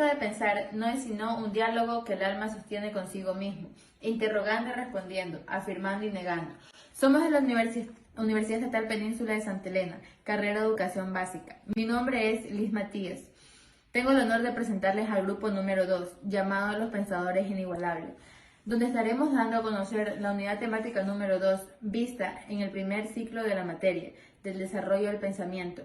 de pensar no es sino un diálogo que el alma sostiene consigo mismo, interrogando y respondiendo, afirmando y negando. Somos de la Universidad Estatal Península de Santa Elena, carrera de Educación Básica. Mi nombre es Liz Matías. Tengo el honor de presentarles al grupo número 2, llamado Los Pensadores Inigualables, donde estaremos dando a conocer la unidad temática número 2, vista en el primer ciclo de la materia, del desarrollo del pensamiento,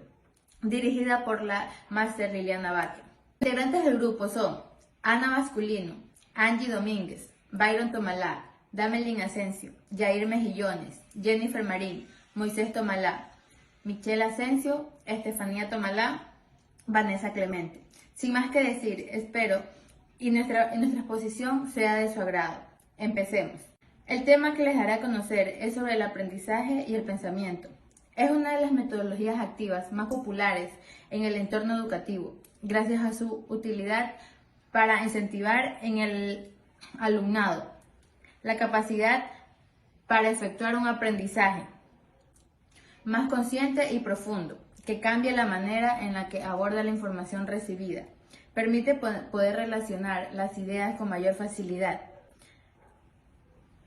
dirigida por la máster Liliana Vázquez. Integrantes del grupo son Ana Masculino, Angie Domínguez, Byron Tomalá, Damelin Asensio, Jair Mejillones, Jennifer Marín, Moisés Tomalá, Michelle Asensio, Estefanía Tomalá, Vanessa Clemente. Sin más que decir, espero y nuestra exposición sea de su agrado. Empecemos. El tema que les haré conocer es sobre el aprendizaje y el pensamiento. Es una de las metodologías activas más populares en el entorno educativo, gracias a su utilidad para incentivar en el alumnado la capacidad para efectuar un aprendizaje más consciente y profundo, que cambia la manera en la que aborda la información recibida. Permite poder relacionar las ideas con mayor facilidad.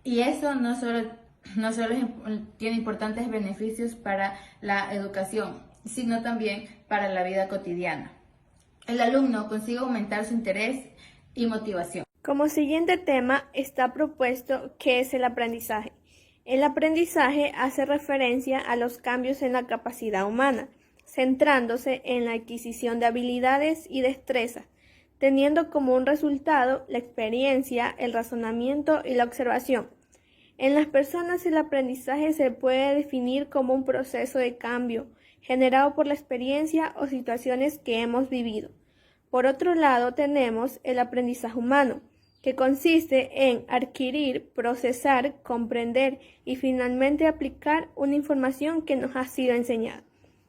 Y eso no solo tiene importantes beneficios para la educación, sino también para la vida cotidiana. El alumno consigue aumentar su interés y motivación. Como siguiente tema está propuesto ¿qué es el aprendizaje? El aprendizaje hace referencia a los cambios en la capacidad humana, centrándose en la adquisición de habilidades y destrezas, teniendo como un resultado la experiencia, el razonamiento y la observación. En las personas el aprendizaje se puede definir como un proceso de cambio generado por la experiencia o situaciones que hemos vivido. Por otro lado tenemos el aprendizaje humano, que consiste en adquirir, procesar, comprender y finalmente aplicar una información que nos ha sido enseñada.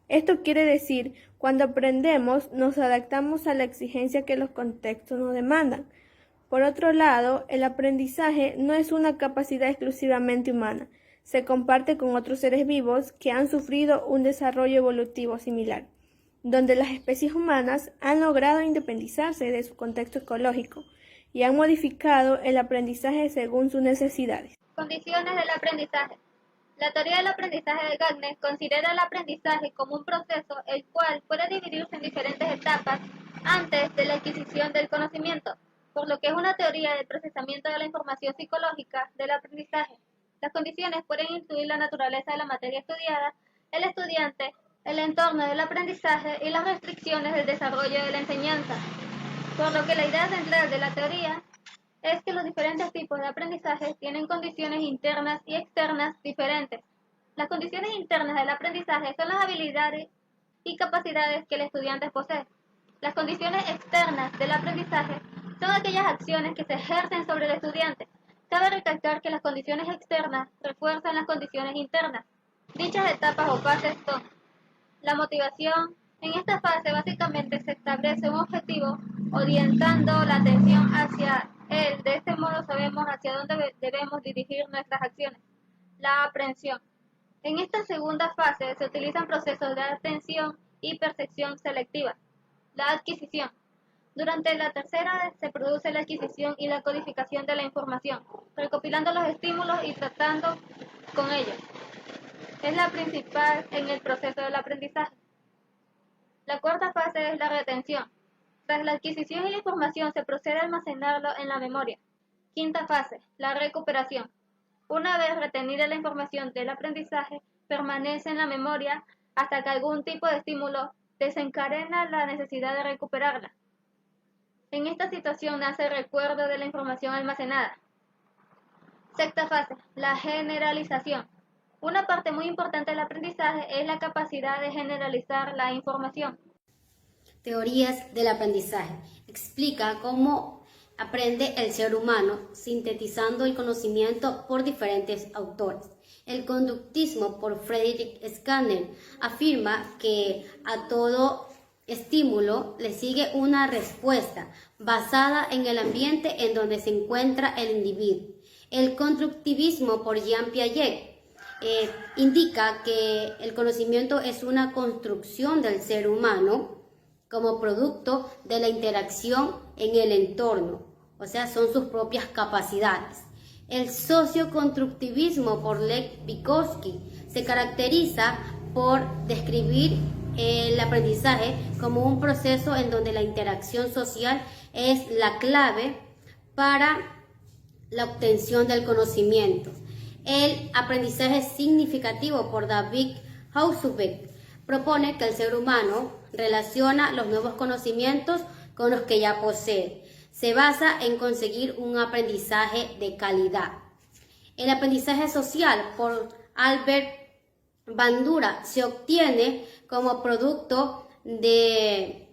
Esto quiere decir, cuando aprendemos, nos adaptamos a la exigencia que los contextos nos demandan. Por otro lado, el aprendizaje no es una capacidad exclusivamente humana, se comparte con otros seres vivos que han sufrido un desarrollo evolutivo similar, donde las especies humanas han logrado independizarse de su contexto ecológico y han modificado el aprendizaje según sus necesidades. Condiciones del aprendizaje. La teoría del aprendizaje de Gardner considera el aprendizaje como un proceso el cual puede dividirse en diferentes etapas antes de la adquisición del conocimiento, por lo que es una teoría del procesamiento de la información psicológica del aprendizaje. Las condiciones pueden incluir la naturaleza de la materia estudiada, el estudiante, el entorno del aprendizaje y las restricciones del desarrollo de la enseñanza. Por lo que la idea central de la teoría es que los diferentes tipos de aprendizaje tienen condiciones internas y externas diferentes. Las condiciones internas del aprendizaje son las habilidades y capacidades que el estudiante posee. Las condiciones externas del aprendizaje son aquellas acciones que se ejercen sobre el estudiante. Cabe recalcar que las condiciones externas refuerzan las condiciones internas. Dichas etapas o fases son la motivación. En esta fase básicamente se establece un objetivo orientando la atención hacia él. De este modo sabemos hacia dónde debemos dirigir nuestras acciones. La aprehensión. En esta segunda fase se utilizan procesos de atención y percepción selectiva. La adquisición. Durante la tercera se produce la adquisición y la codificación de la información, recopilando los estímulos y tratando con ellos. Es la principal en el proceso del aprendizaje. La cuarta fase es la retención. Tras la adquisición y la información se procede a almacenarlo en la memoria. Quinta fase, la recuperación. Una vez retenida la información del aprendizaje, permanece en la memoria hasta que algún tipo de estímulo desencadena la necesidad de recuperarla. En esta situación nace el recuerdo de la información almacenada. Sexta fase, la generalización. Una parte muy importante del aprendizaje es la capacidad de generalizar la información. Teorías del aprendizaje. Explica cómo aprende el ser humano, sintetizando el conocimiento por diferentes autores. El conductismo, por Friedrich Skinner, afirma que a todo estímulo le sigue una respuesta basada en el ambiente en donde se encuentra el individuo. El constructivismo, por Jean Piaget, indica que el conocimiento es una construcción del ser humano como producto de la interacción en el entorno, o sea, son sus propias capacidades. El socioconstructivismo por Lev Vygotsky se caracteriza por describir el aprendizaje como un proceso en donde la interacción social es la clave para la obtención del conocimiento. El aprendizaje significativo por David Hausbeck propone que el ser humano relaciona los nuevos conocimientos con los que ya posee. Se basa en conseguir un aprendizaje de calidad. El aprendizaje social por Albert Bandura se obtiene como producto de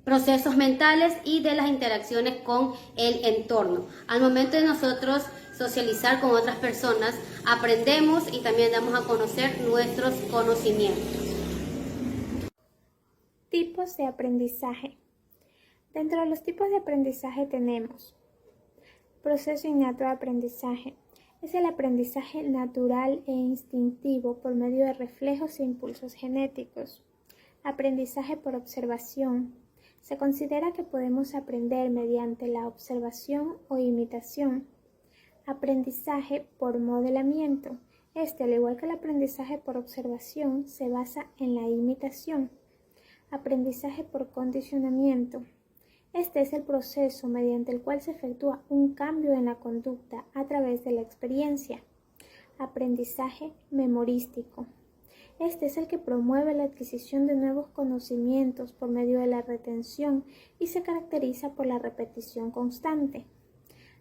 procesos mentales y de las interacciones con el entorno. Al momento de nosotros socializar con otras personas, aprendemos y también damos a conocer nuestros conocimientos. Tipos de aprendizaje. Dentro de los tipos de aprendizaje tenemos proceso innato de aprendizaje. Es el aprendizaje natural e instintivo por medio de reflejos e impulsos genéticos. Aprendizaje por observación. Se considera que podemos aprender mediante la observación o imitación. Aprendizaje por modelamiento. Al igual que el aprendizaje por observación, se basa en la imitación. Aprendizaje por condicionamiento. Este es el proceso mediante el cual se efectúa un cambio en la conducta a través de la experiencia. Aprendizaje memorístico. Este es el que promueve la adquisición de nuevos conocimientos por medio de la retención y se caracteriza por la repetición constante.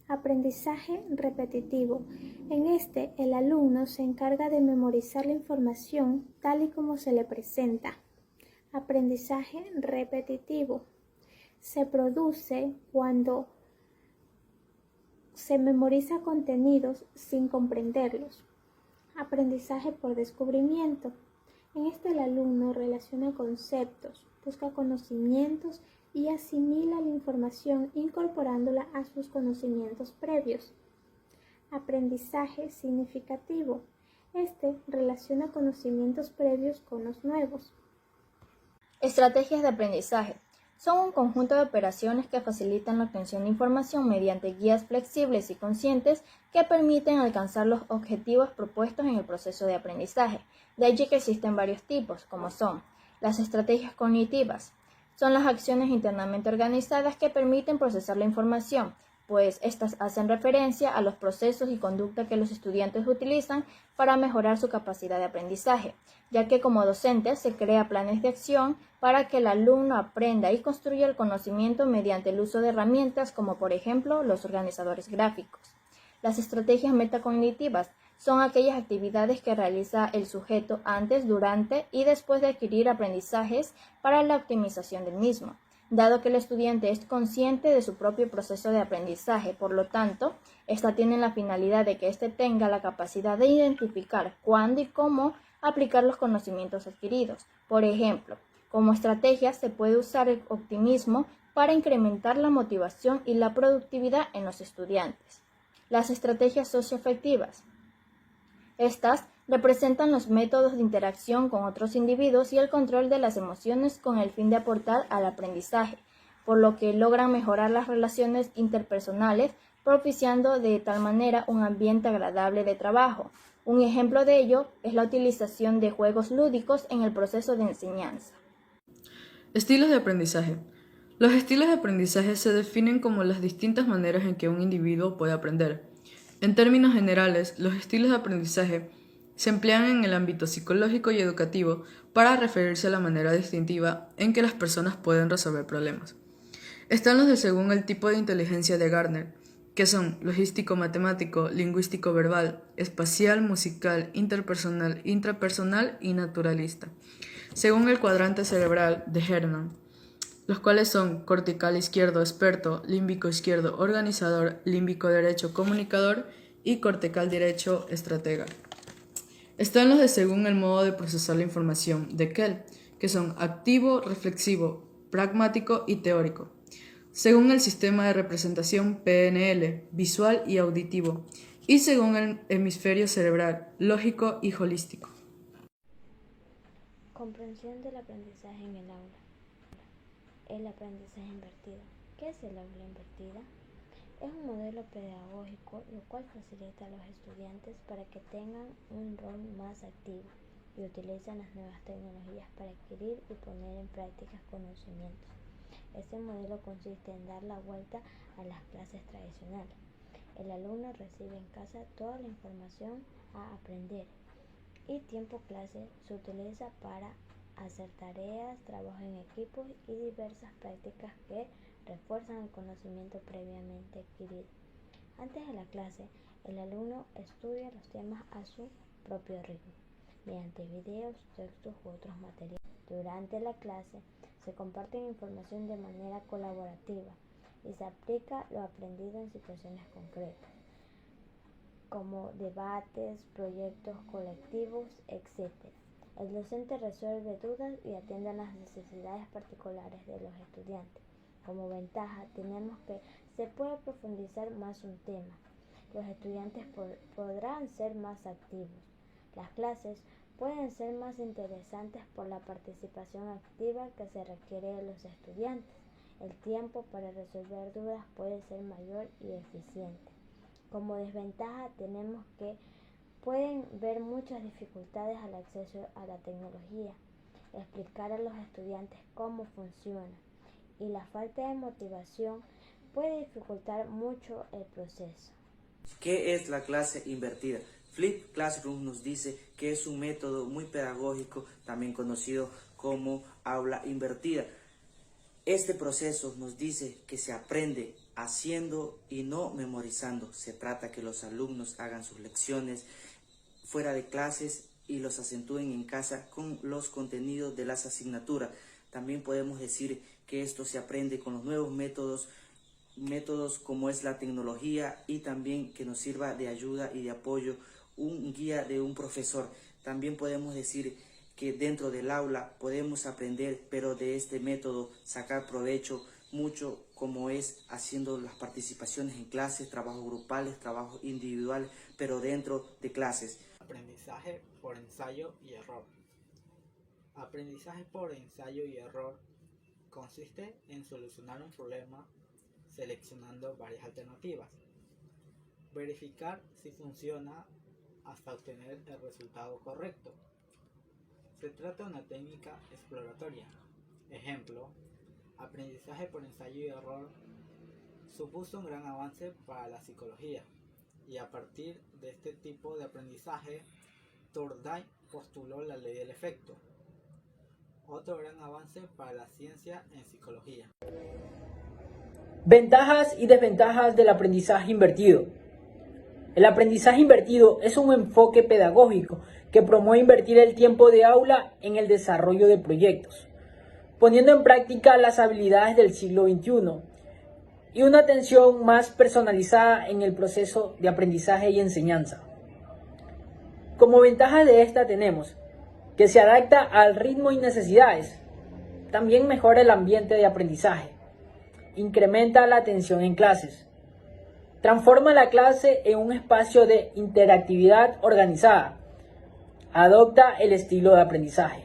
Aprendizaje repetitivo. En este, el alumno se encarga de memorizar la información tal y como se le presenta. Aprendizaje repetitivo. Se produce cuando se memoriza contenidos sin comprenderlos. Aprendizaje por descubrimiento. En este el alumno relaciona conceptos, busca conocimientos y asimila la información incorporándola a sus conocimientos previos. Aprendizaje significativo. Este relaciona conocimientos previos con los nuevos. Estrategias de aprendizaje. Son un conjunto de operaciones que facilitan la obtención de información mediante guías flexibles y conscientes que permiten alcanzar los objetivos propuestos en el proceso de aprendizaje. De allí que existen varios tipos, como son las estrategias cognitivas. Son las acciones internamente organizadas que permiten procesar la información, pues estas hacen referencia a los procesos y conducta que los estudiantes utilizan para mejorar su capacidad de aprendizaje, ya que como docente se crea planes de acción para que el alumno aprenda y construya el conocimiento mediante el uso de herramientas como por ejemplo los organizadores gráficos. Las estrategias metacognitivas son aquellas actividades que realiza el sujeto antes, durante y después de adquirir aprendizajes para la optimización del mismo. Dado que el estudiante es consciente de su propio proceso de aprendizaje, por lo tanto, esta tiene la finalidad de que éste tenga la capacidad de identificar cuándo y cómo aplicar los conocimientos adquiridos. Por ejemplo, como estrategia se puede usar el optimismo para incrementar la motivación y la productividad en los estudiantes. Las estrategias socioafectivas. Estas representan los métodos de interacción con otros individuos y el control de las emociones con el fin de aportar al aprendizaje, por lo que logran mejorar las relaciones interpersonales, propiciando de tal manera un ambiente agradable de trabajo. Un ejemplo de ello es la utilización de juegos lúdicos en el proceso de enseñanza. Estilos de aprendizaje. Los estilos de aprendizaje se definen como las distintas maneras en que un individuo puede aprender. En términos generales, los estilos de aprendizaje se emplean en el ámbito psicológico y educativo para referirse a la manera distintiva en que las personas pueden resolver problemas. Están los de según el tipo de inteligencia de Gardner, que son logístico-matemático, lingüístico-verbal, espacial, musical, interpersonal, intrapersonal y naturalista, según el cuadrante cerebral de Herman, los cuales son cortical izquierdo experto, límbico izquierdo organizador, límbico derecho comunicador y cortical derecho estratega. Están los de según el modo de procesar la información de Kell, que son activo, reflexivo, pragmático y teórico, según el sistema de representación PNL, visual y auditivo, y según el hemisferio cerebral, lógico y holístico. Comprensión del aprendizaje en el aula. el aprendizaje invertido. ¿Qué es el aula invertida? Es un modelo pedagógico lo cual facilita a los estudiantes para que tengan un rol más activo y utilizan las nuevas tecnologías para adquirir y poner en práctica conocimientos. Este modelo consiste en dar la vuelta a las clases tradicionales. El alumno recibe en casa toda la información a aprender y tiempo clase se utiliza para hacer tareas, trabajo en equipo y diversas prácticas que refuerzan el conocimiento previamente adquirido. Antes de la clase, el alumno estudia los temas a su propio ritmo, mediante videos, textos u otros materiales. Durante la clase, se comparte información de manera colaborativa y se aplica lo aprendido en situaciones concretas, como debates, proyectos colectivos, etc. El docente resuelve dudas y atiende a las necesidades particulares de los estudiantes. Como ventaja, tenemos que se puede profundizar más un tema. Los estudiantes podrán ser más activos. Las clases pueden ser más interesantes por la participación activa que se requiere de los estudiantes. El tiempo para resolver dudas puede ser mayor y eficiente. Como desventaja, tenemos que pueden ver muchas dificultades al acceso a la tecnología, explicar a los estudiantes cómo funciona, y la falta de motivación puede dificultar mucho el proceso. ¿Qué es la clase invertida? Flip Classroom nos dice que es un método muy pedagógico, también conocido como aula invertida. Este proceso nos dice que se aprende haciendo y no memorizando. Se trata que los alumnos hagan sus lecciones fuera de clases y los acentúen en casa con los contenidos de las asignaturas. También podemos decir que esto se aprende con los nuevos métodos como es la tecnología, y también que nos sirva de ayuda y de apoyo un guía de un profesor. También podemos decir que dentro del aula podemos aprender, pero de este método sacar provecho mucho, como es haciendo las participaciones en clases, trabajos grupales, trabajos individuales, pero dentro de clases. Aprendizaje por ensayo y error. Aprendizaje por ensayo y error consiste en solucionar un problema seleccionando varias alternativas, verificar si funciona hasta obtener el resultado correcto. Se trata de una técnica exploratoria. Ejemplo, aprendizaje por ensayo y error supuso un gran avance para la psicología, y a partir de este tipo de aprendizaje, Turkheim postuló la ley del efecto. Otro gran avance para la ciencia en psicología. Ventajas y desventajas del aprendizaje invertido. El aprendizaje invertido es un enfoque pedagógico que promueve invertir el tiempo de aula en el desarrollo de proyectos, poniendo en práctica las habilidades del siglo XXI y una atención más personalizada en el proceso de aprendizaje y enseñanza. Como ventaja de esta tenemos que se adapta al ritmo y necesidades, también mejora el ambiente de aprendizaje, incrementa la atención en clases, transforma la clase en un espacio de interactividad organizada, adopta el estilo de aprendizaje.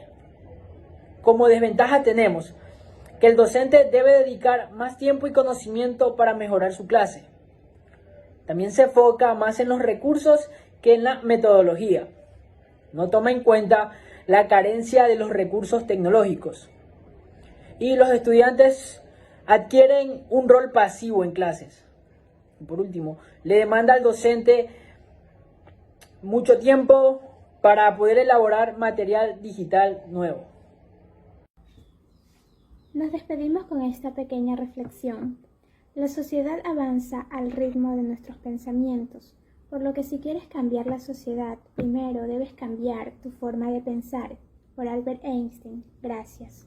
Como desventaja tenemos que el docente debe dedicar más tiempo y conocimiento para mejorar su clase. También se enfoca más en los recursos que en la metodología. No toma en cuenta la carencia de los recursos tecnológicos. Y los estudiantes adquieren un rol pasivo en clases. Y por último, le demanda al docente mucho tiempo para poder elaborar material digital nuevo. Nos despedimos con esta pequeña reflexión. La sociedad avanza al ritmo de nuestros pensamientos, por lo que si quieres cambiar la sociedad, primero debes cambiar tu forma de pensar. Por Albert Einstein. Gracias.